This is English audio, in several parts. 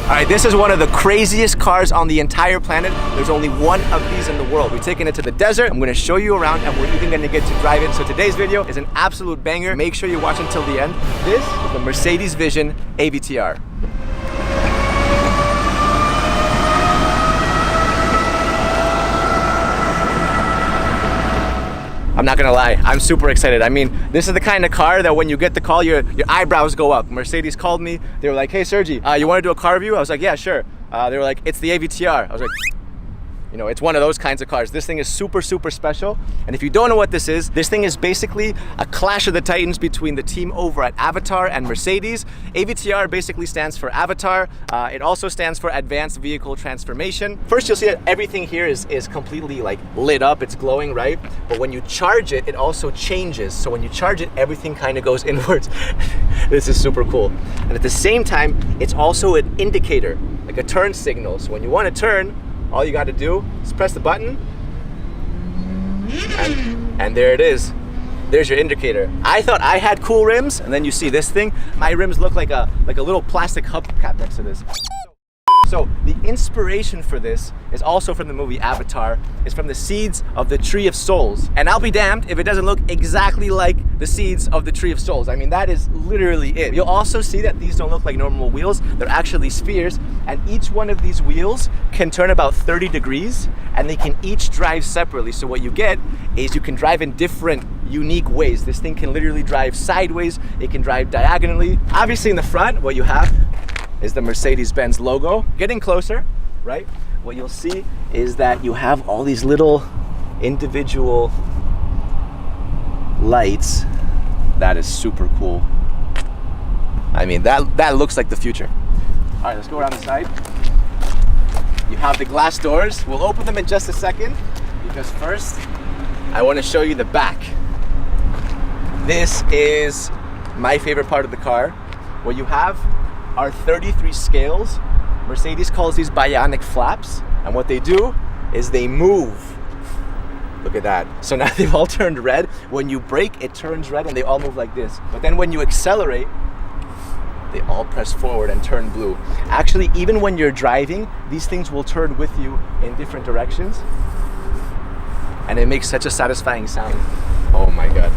All right, this is one of the craziest cars on the entire planet. There's only one of these in the world. We're taking it to the desert. I'm gonna show you around and we're even gonna get to drive it. So today's video is an absolute banger. Make sure you watch until the end. This is the Mercedes Vision Avtr. I'm not gonna lie, I'm super excited. I mean, this is the kind of car that when you get the call, your eyebrows go up. Mercedes called me. They were like, hey Sergi, you wanna do a car review? I was like, yeah, sure. They were like, it's the Avtr. I was like, you know, it's one of those kinds of cars. This thing is super, super special. And if you don't know what this thing is basically a clash of the titans between the team over at Avtr and Mercedes. Avtr basically stands for Avatar. It also stands for Advanced Vehicle Transformation. First, you'll see that everything here is completely like lit up, it's glowing, right? But when you charge it, it also changes. So when you charge it, everything kind of goes inwards. This is super cool. And at the same time, it's also an indicator, like a turn signal. So when you want to turn, all you got to do is press the button and there it is. There's your indicator. I thought I had cool rims, and then you see this thing. My rims look like a little plastic hubcap next to this. So the inspiration for this is also from the movie Avatar. It's from the seeds of the Tree of Souls. And I'll be damned if it doesn't look exactly like the seeds of the Tree of Souls. I mean, that is literally it. You'll also see that these don't look like normal wheels. They're actually spheres. And each one of these wheels can turn about 30 degrees and they can each drive separately. So what you get is you can drive in different unique ways. This thing can literally drive sideways. It can drive diagonally. Obviously in the front, what you have is the Mercedes-Benz logo. Getting closer, right? What you'll see is that you have all these little individual lights. That is super cool. I mean, that looks like the future. All right, let's go around the side. You have the glass doors. We'll open them in just a second because first, I want to show you the back. This is my favorite part of the car. What you have are 33 scales. Mercedes calls these bionic flaps, and what they do is they move. Look at that. So now they've all turned red. When you brake, it turns red and they all move like this. But then when you accelerate, they all press forward and turn blue. Actually, even when you're driving, these things will turn with you in different directions. And it makes such a satisfying sound. Oh my God.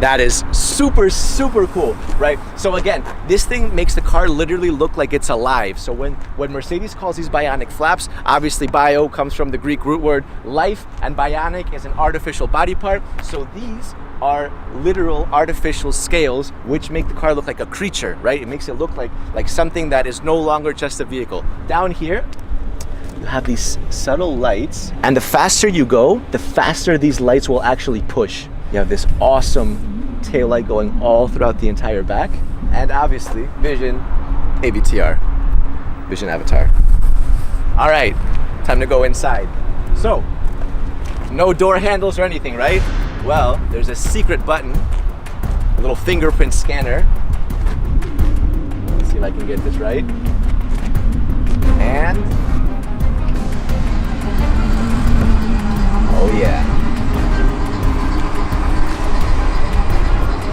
That is super, super cool, right? So again, this thing makes the car literally look like it's alive. So when Mercedes calls these bionic flaps, obviously bio comes from the Greek root word life, and bionic is an artificial body part. So these are literal artificial scales which make the car look like a creature, right? It makes it look like something that is no longer just a vehicle. Down here, you have these subtle lights, and the faster you go, the faster these lights will actually push. You have this awesome taillight going all throughout the entire back. And obviously, Vision Avtr. Vision Avatar. All right, time to go inside. So, no door handles or anything, right? Well, there's a secret button, a little fingerprint scanner. Let's see if I can get this right. And, oh yeah.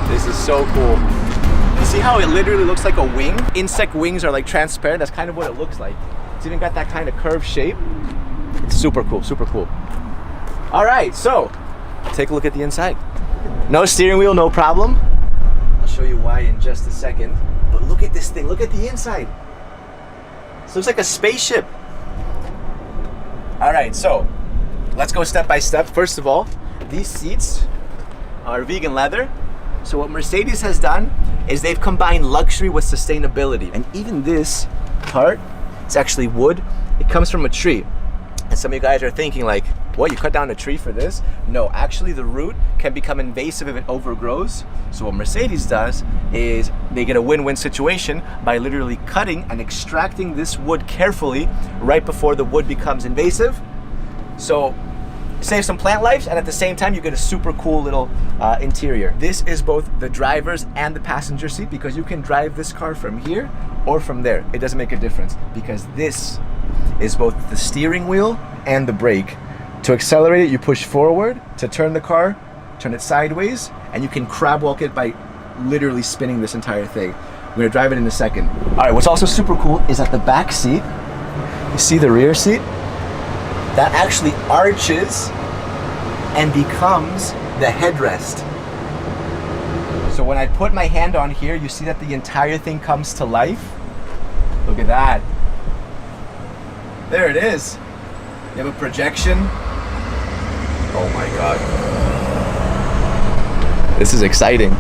This is so cool. You see how it literally looks like a wing? Insect wings are like transparent. That's kind of what it looks like. It's even got that kind of curved shape. It's super cool, super cool. All right, so take a look at the inside. No steering wheel, no problem. I'll show you why in just a second. But look at this thing, look at the inside. This looks like a spaceship. All right, so let's go step by step. First of all, these seats are vegan leather. So what Mercedes has done is they've combined luxury with sustainability. And even this part, it's actually wood. It comes from a tree. And some of you guys are thinking like, what, you cut down a tree for this? No, actually the root can become invasive if it overgrows. So what Mercedes does is they get a win-win situation by literally cutting and extracting this wood carefully right before the wood becomes invasive. So save some plant lives, and at the same time you get a super cool little interior. This is both the driver's and the passenger seat because you can drive this car from here or from there. It doesn't make a difference because this is both the steering wheel and the brake. To accelerate it, you push forward. To turn the car, turn it sideways, and you can crab walk it by literally spinning this entire thing. I'm gonna drive it in a second. All right, what's also super cool is at the back seat, you see the rear seat? That actually arches and becomes the headrest. So when I put my hand on here, you see that the entire thing comes to life. Look at that. There it is. You have a projection. Oh my God. This is exciting.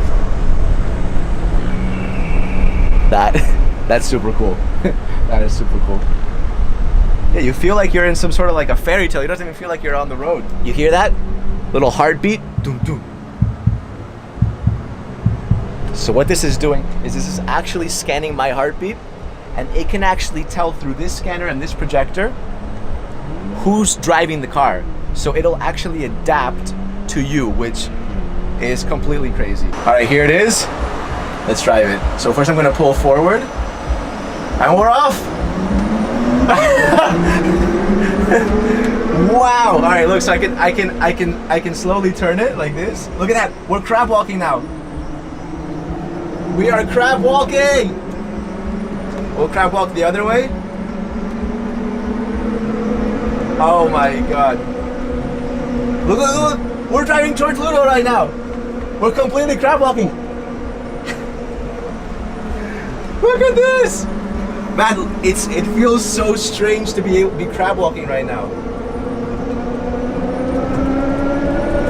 That's super cool. That is super cool. Yeah, you feel like you're in some sort of like a fairy tale. It doesn't even feel like you're on the road. You hear that? Little heartbeat. Doom, doom. So what this is doing is this is actually scanning my heartbeat, and it can actually tell through this scanner and this projector who's driving the car. So it'll actually adapt to you, which is completely crazy. All right, here it is. Let's drive it. So first I'm gonna pull forward, and we're off. Wow. All right, look, so I can slowly turn it like this. Look at that. We're crab walking now. We are crab walking. We'll crab walk the other way. Oh my God. Look, look, look. We're driving towards Ludo right now. We're completely crab walking. Look at this. Man, it feels so strange to be crab walking right now.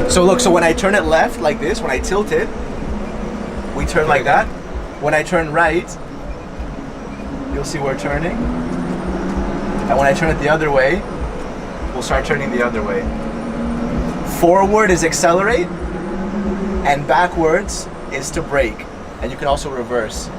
So look, so when I turn it left like this, when I tilt it, we turn like that. When I turn right, you'll see we're turning. And when I turn it the other way, we'll start turning the other way. Forward is accelerate, and backwards is to brake. And you can also reverse.